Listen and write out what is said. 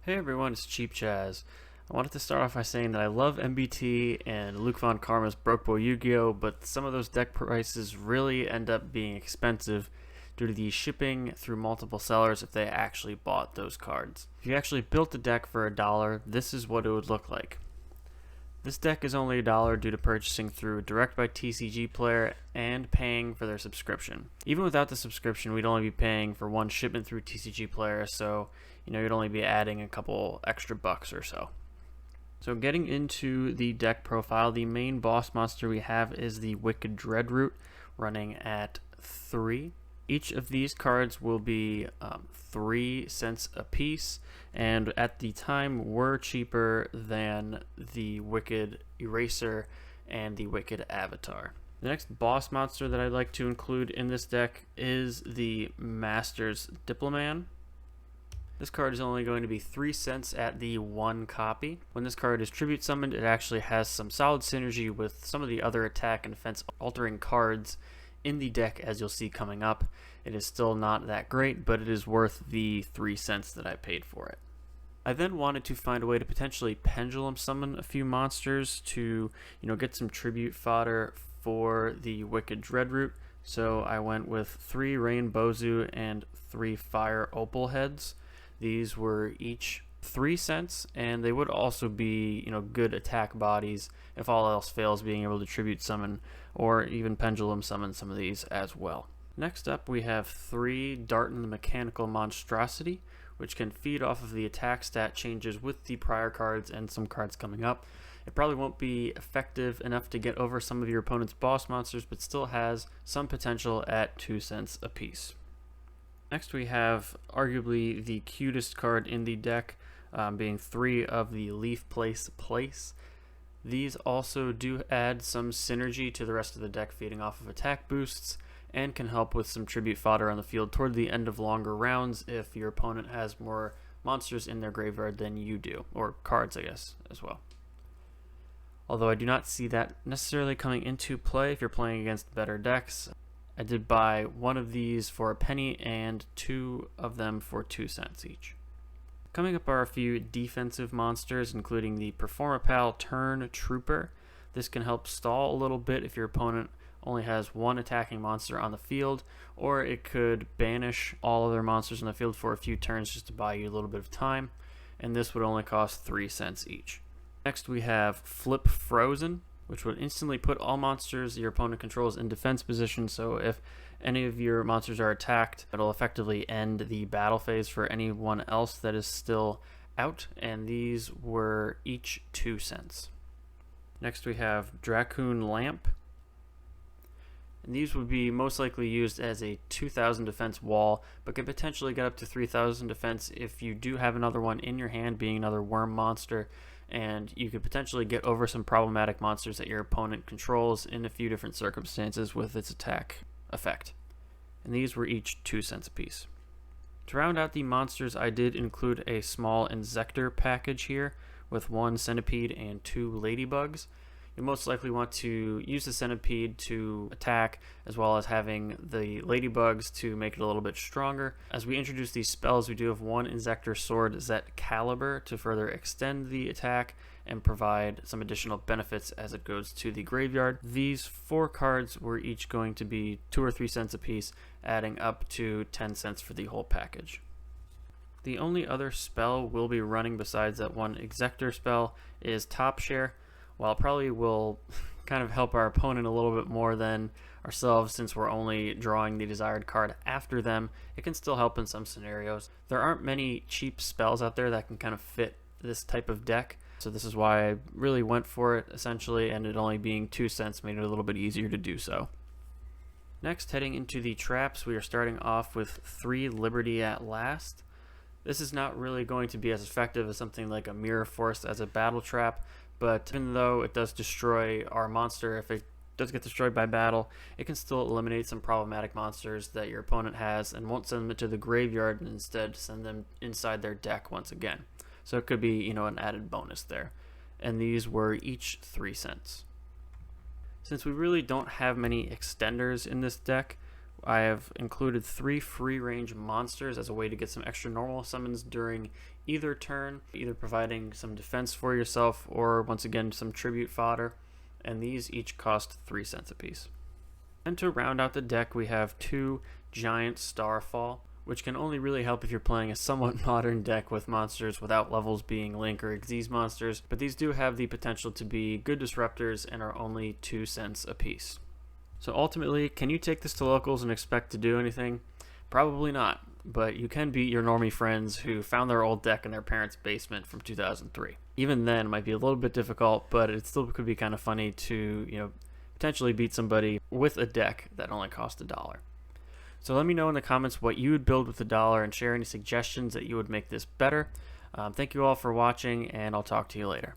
Hey everyone, it's Cheap Chaz. I wanted to start off by saying that I love MBT and Luke Von Karma's Broke Boy Yu-Gi-Oh, but some of those deck prices really end up being expensive due to the shipping through multiple sellers if they actually bought those cards. If you actually built a deck for $1, this is what it would look like. This deck is only $1 due to purchasing through Direct by TCGplayer and paying for their subscription. Even without the subscription, we'd only be paying for one shipment through TCGplayer, so you'd only be adding a couple extra bucks or so. So getting into the deck profile, the main boss monster we have is the Wicked Dreadroot, running at 3. Each of these cards will be 3 cents a piece, and at the time were cheaper than the Wicked Eraser and the Wicked Avatar. The next boss monster that I'd like to include in this deck is the Master's Diploman. This card is only going to be 3 cents at the 1 copy. When this card is tribute summoned, it actually has some solid synergy with some of the other attack and defense altering cards in the deck, as you'll see coming up. It is still not that great, but it is worth the 3 cents that I paid for it. I then wanted to find a way to potentially pendulum summon a few monsters to, get some tribute fodder for the Wicked Dreadroot. So I went with 3 Rain Bozu and 3 Fire Opal heads. These were each 3 cents, and they would also be, good attack bodies if all else fails, being able to tribute summon or even pendulum summon some of these as well. Next up, we have 3 Darton the Mechanical Monstrosity, which can feed off of the attack stat changes with the prior cards and some cards coming up. It probably won't be effective enough to get over some of your opponent's boss monsters, but still has some potential at 2 cents a piece. Next we have arguably the cutest card in the deck, being 3 of the Leaf Place. These also do add some synergy to the rest of the deck, feeding off of attack boosts, and can help with some tribute fodder on the field toward the end of longer rounds if your opponent has more monsters in their graveyard than you do, or cards I guess as well. Although I do not see that necessarily coming into play if you're playing against better decks. I did buy 1 of these for a penny and 2 of them for 2 cents each. Coming up are a few defensive monsters, including the Performapal Turn Trooper. This can help stall a little bit if your opponent only has 1 attacking monster on the field, or it could banish all other monsters on the field for a few turns just to buy you a little bit of time, and this would only cost 3 cents each. Next we have Flip Frozen, which would instantly put all monsters your opponent controls in defense position, so if any of your monsters are attacked, it'll effectively end the battle phase for anyone else that is still out, and these were each 2 cents. Next we have Dracoon Lamp, and these would be most likely used as a 2,000 defense wall, but can potentially get up to 3,000 defense if you do have another one in your hand, being another worm monster, and you could potentially get over some problematic monsters that your opponent controls in a few different circumstances with its attack effect. And these were each 2 cents a piece. To round out the monsters, I did include a small Insector package here with 1 centipede and 2 ladybugs. You'll most likely want to use the centipede to attack, as well as having the ladybugs to make it a little bit stronger. As we introduce these spells, we do have 1 Insector Sword Zet Caliber to further extend the attack and provide some additional benefits as it goes to the graveyard. These 4 cards were each going to be 2 or 3 cents a piece, adding up to 10 cents for the whole package. The only other spell we'll be running besides that 1 Exector spell is Top Share. While it probably will kind of help our opponent a little bit more than ourselves, since we're only drawing the desired card after them, it can still help in some scenarios. There aren't many cheap spells out there that can kind of fit this type of deck, so this is why I really went for it essentially, and it only being 2 cents made it a little bit easier to do so. Next, heading into the traps, we are starting off with 3 Liberty at Last. This is not really going to be as effective as something like a Mirror Force as a battle trap, but even though it does destroy our monster, if it does get destroyed by battle, it can still eliminate some problematic monsters that your opponent has and won't send them to the graveyard, and instead send them inside their deck once again. So it could be, an added bonus there. And these were each 3 cents. Since we really don't have many extenders in this deck, I have included 3 free range monsters as a way to get some extra normal summons during either turn, either providing some defense for yourself or once again some tribute fodder, and these each cost 3 cents apiece. And to round out the deck, we have 2 giant Starfall, which can only really help if you're playing a somewhat modern deck with monsters without levels being Link or Xyz monsters, but these do have the potential to be good disruptors and are only 2 cents apiece. So ultimately, can you take this to locals and expect to do anything? Probably not, but you can beat your normie friends who found their old deck in their parents' basement from 2003. Even then, it might be a little bit difficult, but it still could be kind of funny to, potentially beat somebody with a deck that only cost $1. So let me know in the comments what you would build with $1 and share any suggestions that you would make this better. Thank you all for watching, and I'll talk to you later.